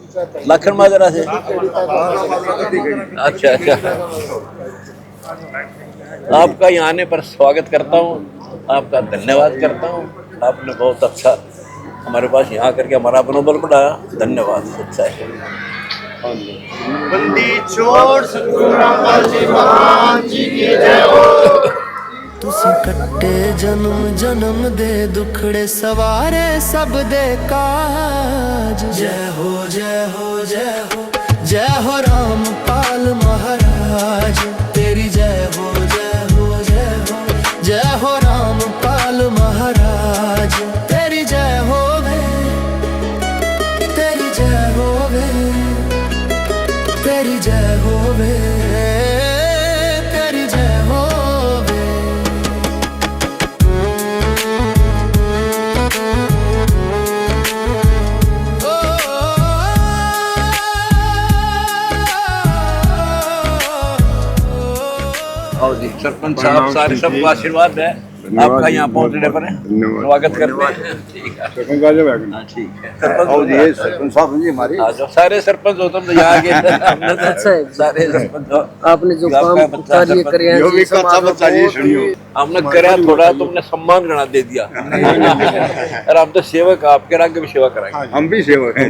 लाखन माजरा से। अच्छा अच्छा, आपका यहाँ आने पर स्वागत करता हूँ, आपका धन्यवाद करता हूँ। आपने बहुत अच्छा हमारे पास यहाँ करके हमारा मनोबल बढ़ाया, धन्यवाद। अच्छा है। बंदी छोड़ सतगुरु रामपाल जी महाराज जी की जय हो। तुसी कट्टे जन्म जन्म दे दुखड़े सवारे सब दे काज। जय हो जय हो जय हो जय हो रामपाल महाराज, तेरी जय हो जय हो जय हो जय हो रामपाल महाराज, तेरी जय हो वे, तेरी जय हो वे, तेरी जय हो वे, तेरी जय हो वे। और जी सरपंच साहब सारे सबको आशीर्वाद है आपका यहाँ पहुँचने पर, स्वागत करते हैं। ठीक है, हाँ ठीक है। सरपंच साहब जी हमारे सारे सरपंच हो तुम तो यहाँ के सारे सरपंच हो। आपने जो काम कार्य करे हैं जी समाज में हमने करा थोड़ा, तुमने सम्मान गणा दे दिया। और हम तो सेवक, आपके आगे भी सेवा कराएंगे। हम भी सेवक हैं।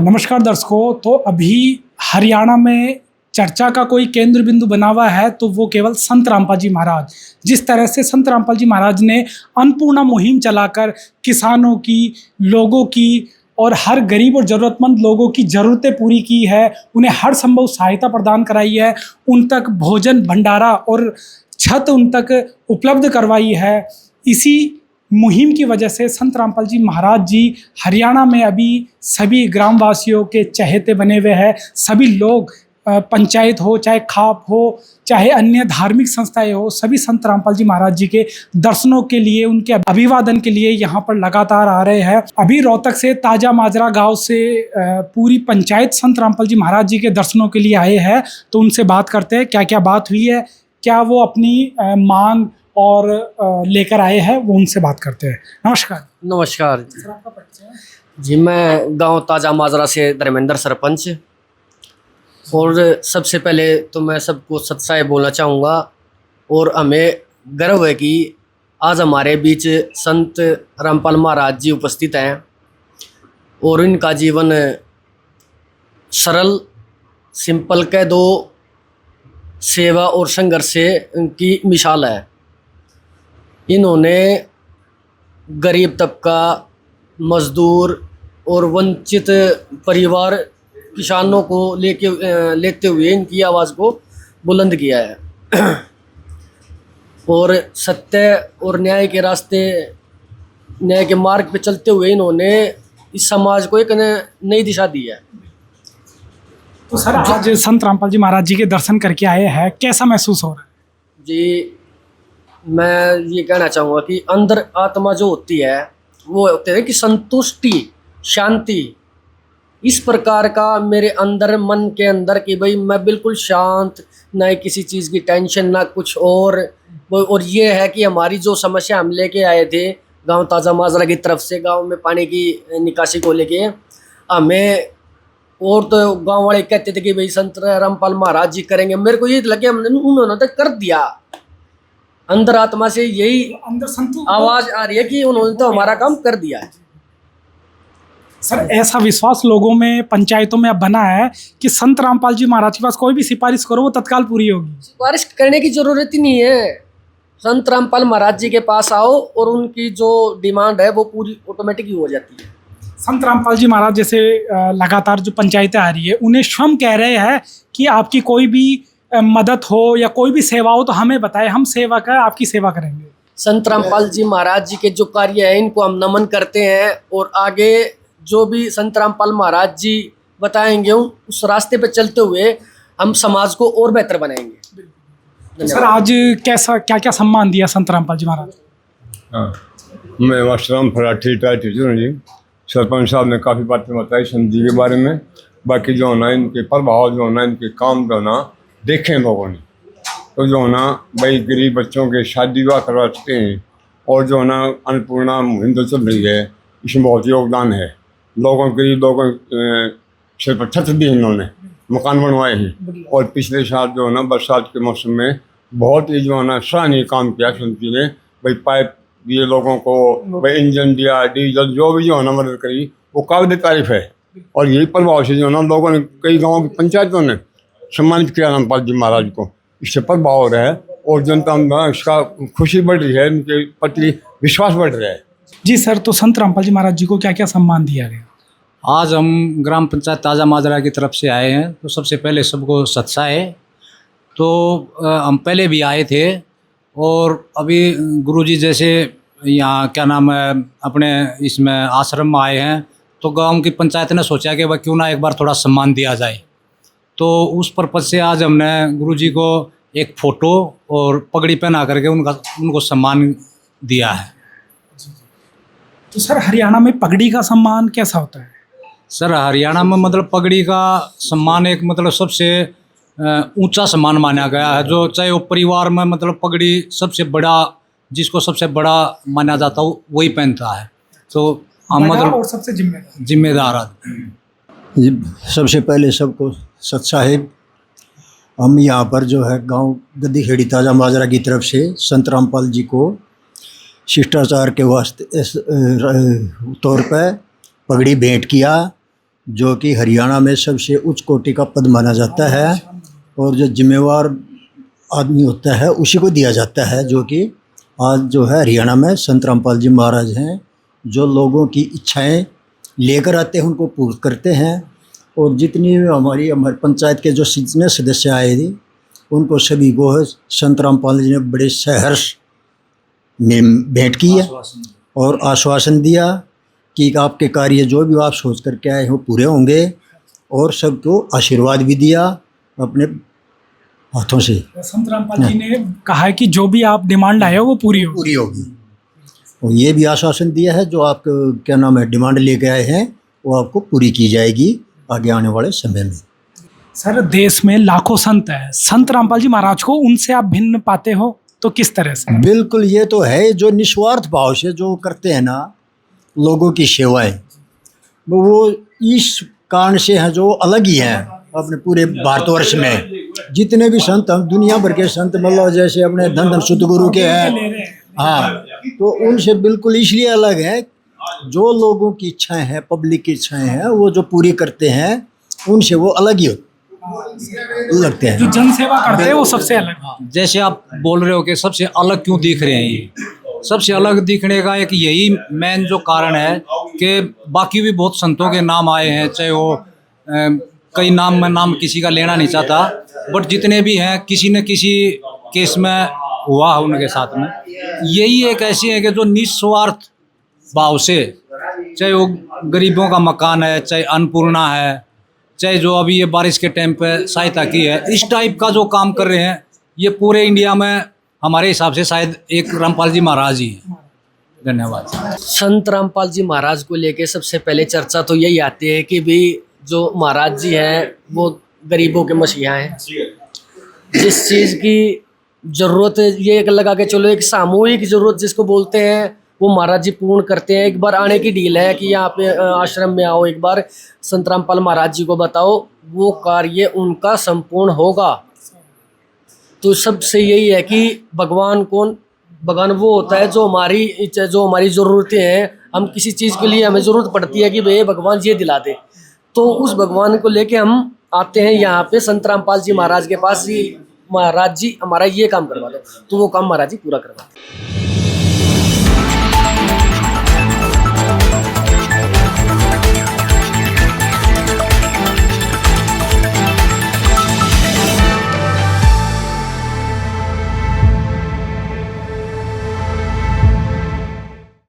नमस्कार दर्शकों, तो अभी हरियाणा में चर्चा का कोई केंद्र बिंदु बना हुआ है तो वो केवल संत रामपाल जी महाराज। जिस तरह से संत रामपाल जी महाराज ने अन्नपूर्णा मुहिम चलाकर किसानों की, लोगों की और हर गरीब और ज़रूरतमंद लोगों की ज़रूरतें पूरी की है, उन्हें हर संभव सहायता प्रदान कराई है, उन तक भोजन भंडारा और छत उन तक उपलब्ध करवाई है। इसी मुहिम की वजह से संत रामपाल जी महाराज जी हरियाणा में अभी सभी ग्रामवासियों के चहेते बने हुए हैं। सभी लोग, पंचायत हो, चाहे खाप हो, चाहे अन्य धार्मिक संस्थाएं हो, सभी संत रामपाल जी महाराज जी के दर्शनों के लिए, उनके अभिवादन के लिए यहाँ पर लगातार आ रहे हैं। अभी रोहतक से ताजा माजरा गांव से पूरी पंचायत संत रामपाल जी महाराज जी के दर्शनों के लिए आए हैं। तो उनसे बात करते हैं क्या क्या बात हुई है, क्या वो अपनी मांग और लेकर आए हैं, वो उनसे बात करते हैं। नमस्कार। नमस्कार जी, मैं गांव ताजा माजरा से धर्मेंद्र सरपंच। और सबसे पहले तो मैं सबको सच्चाई बोलना चाहूँगा और हमें गर्व है कि आज हमारे बीच संत रामपाल महाराज जी उपस्थित हैं और इनका जीवन सरल, सिंपल कह दो, सेवा और संघर्ष से की मिसाल है। इन्होंने गरीब तबका, मजदूर और वंचित परिवार, किसानों को लेते हुए इनकी आवाज़ को बुलंद किया है और सत्य और न्याय के रास्ते, न्याय के मार्ग पे चलते हुए इन्होंने इस समाज को एक नई दिशा दी है। तो सर, आज संत रामपाल जी महाराज जी के दर्शन करके आए हैं, कैसा महसूस हो रहा है? जी, मैं ये कहना चाहूँगा कि अंदर आत्मा जो होती है वो होते हैं कि संतुष्टि, शांति, इस प्रकार का मेरे अंदर, मन के अंदर कि भाई मैं बिल्कुल शांत, ना किसी चीज़ की टेंशन, ना कुछ और ये है कि हमारी जो समस्या हम लेके आए थे गांव ताज़ा माजरा की तरफ से, गांव में पानी की निकासी को लेके हमें, और तो गांव वाले कहते थे कि भाई संत रामपाल महाराज जी करेंगे। मेरे को ये लगे उन्होंने तो कर दिया। अंदर आत्मा से यही अंदर आवाज़ आ रही है कि उन्होंने तो हमारा काम कर दिया है। सर, ऐसा विश्वास लोगों में, पंचायतों में अब बना है कि संत रामपाल जी महाराज के पास कोई भी सिफारिश करो वो तत्काल पूरी होगी। सिफारिश करने की जरूरत ही नहीं है। संत रामपाल महाराज जी के पास आओ और उनकी जो डिमांड है वो पूरी ऑटोमेटिक ही हो जाती है। संत रामपाल जी महाराज जैसे लगातार जो पंचायतें आ रही है, उन्हें स्वयं कह रहे हैं कि आपकी कोई भी मदद हो या कोई भी सेवा हो तो हमें बताएं, हम सेवा का आपकी सेवा करेंगे। संत रामपाल जी महाराज जी के जो कार्य है इनको हम नमन करते हैं और आगे जो भी संत रामपाल महाराज जी बताएंगे उस रास्ते पे चलते हुए हम समाज को और बेहतर बनाएंगे। सर, आज कैसा, क्या क्या सम्मान दिया संत रामपाल जी महाराज? मैं मास्टर राम फराठी टीचर हूँ जी। सरपंच साहब ने काफ़ी बातें बताई संत जी के बारे में। बाकी जो होना इनके प्रभाव, जो होना इनके काम, जो होना देखें लोगों ने, तो जो होना भाई गरीब बच्चों के शादी विवाह करवा सकते हैं और जो होना अन्नपूर्णा मुहिम जो चल रही है, इसमें बहुत योगदान है। लोगों के लिए, लोगों सिर पर छत दी इन्होंने, मकान बनवाए हैं। और पिछले साल जो है ना बरसात के मौसम में बहुत ही जो है ना सराहनीय काम किया संतरी ने। भाई पाइप दिए लोगों को, भाई इंजन दिया, डीजल जो भी जो है ना मदद करी, वो काबिल तारीफ है। और यही प्रभाव से जो है ना लोगों ने, कई गाँव की पंचायतों ने सम्मानित किया रामपाल जी महाराज को। इससे प्रभाव हो रहा है और जनता में इसका खुशी बढ़ रही है, उनके प्रति विश्वास बढ़ रहा है। जी सर, तो संत रामपाल जी महाराज जी को क्या क्या सम्मान दिया गया? आज हम ग्राम पंचायत ताज़ा माजरा की तरफ से आए हैं, तो सबसे पहले सबको सत्सा है। तो हम पहले भी आए थे और अभी गुरुजी जैसे यहाँ क्या नाम है अपने इसमें आश्रम में आए हैं, तो गांव की पंचायत ने सोचा कि वह क्यों ना एक बार थोड़ा सम्मान दिया जाए। तो उस पर्पज़ से आज हमने गुरुजी को एक फ़ोटो और पगड़ी पहना करके उनको सम्मान दिया है। तो सर हरियाणा में पगड़ी का सम्मान कैसा होता है? सर हरियाणा में मतलब पगड़ी का सम्मान एक मतलब सबसे ऊंचा सम्मान माना गया है, जो चाहे वो परिवार में मतलब पगड़ी सबसे बड़ा, जिसको सबसे बड़ा माना जाता है वही पहनता है। तो हम मतलब और सबसे जिम्मेदार आदमी। सबसे पहले सबको सत साहिब, हम यहाँ पर जो है गांव गद्दी खेड़ी ताज़ा माजरा की तरफ से संत रामपाल जी को शिष्टाचार के वास्ते तौर पर पगड़ी भेंट किया, जो कि हरियाणा में सबसे उच्च कोटि का पद माना जाता है और जो जिम्मेवार आदमी होता है उसी को दिया जाता है। जो कि आज जो है हरियाणा में संत रामपाल जी महाराज हैं, जो लोगों की इच्छाएं लेकर आते हैं उनको पूर्ण करते हैं। और जितनी हमारी पंचायत के जो जितने सदस्य आए थे उनको सभी को संत रामपाल जी ने बड़े सहर्ष में भेंट की है और आश्वासन दिया कि आपके कार्य जो भी आप सोच करके आए हो पूरे होंगे, और सबको आशीर्वाद भी दिया अपने हाथों से। संत रामपाल जी ने कहा है कि जो भी आप डिमांड लाए हो वो पूरी होगी। और ये भी आश्वासन दिया है जो आप क्या नाम है डिमांड लेके आए हैं वो आपको पूरी की जाएगी आगे आने वाले समय में। सर देश में लाखों संत हैं, संत रामपाल जी महाराज को उनसे आप भिन्न पाते हो तो किस तरह से? बिल्कुल, ये तो है जो निस्वार्थ भाव से जो करते हैं ना लोगों की सेवाएं, वो इस कारण से हैं जो अलग ही हैं अपने पूरे भारतवर्ष में। जितने भी संत हम दुनिया भर के संत मतलब जैसे अपने धन धन सतगुरु के हैं, हाँ, तो उनसे बिल्कुल इसलिए अलग है जो लोगों की इच्छाएं हैं, पब्लिक की इच्छाएं हैं, वो जो पूरी करते हैं उनसे वो अलग ही लगते हैं। जो जन सेवा करते हैं वो सबसे अलग। जैसे आप बोल रहे हो कि सबसे अलग क्यों दिख रहे हैं, ये सबसे अलग दिखने का एक यही मेन जो कारण है कि बाकी भी बहुत संतों के नाम आए हैं, चाहे वो कई नाम किसी का लेना नहीं चाहता, बट जितने भी हैं किसी न किसी केस में हुआ है उनके साथ में। यही एक ऐसी है कि जो निस्वार्थ भाव से, चाहे वो गरीबों का मकान है, चाहे अन्नपूर्णा है, चाहे जो अभी ये बारिश के टाइम पे सहायता की है, इस टाइप का जो काम कर रहे हैं, ये पूरे इंडिया में हमारे हिसाब से शायद एक रामपाल जी महाराज ही हैं। धन्यवाद। संत रामपाल जी महाराज को लेके सबसे पहले चर्चा तो यही आती है कि भी जो महाराज जी हैं वो गरीबों के मसीहा हैं। जिस चीज़ की ज़रूरत है, ये एक लगा के चलो एक सामूहिक ज़रूरत जिसको बोलते हैं, वो महाराज जी पूर्ण करते हैं। एक बार आने की डील है कि यहाँ पे आश्रम में आओ, एक बार संत रामपाल महाराज जी को बताओ, वो कार्य उनका संपूर्ण होगा। तो सबसे यही है कि भगवान वो होता है जो हमारी ज़रूरतें हैं। हम किसी चीज़ के लिए हमें ज़रूरत पड़ती है कि भाई भगवान ये दिला दे, तो उस भगवान को लेके हम आते हैं यहाँ पे संत रामपाल जी महाराज के पास। महाराज जी हमारा ये काम करवा दो, तो वो काम महाराज जी पूरा करवाते हैं।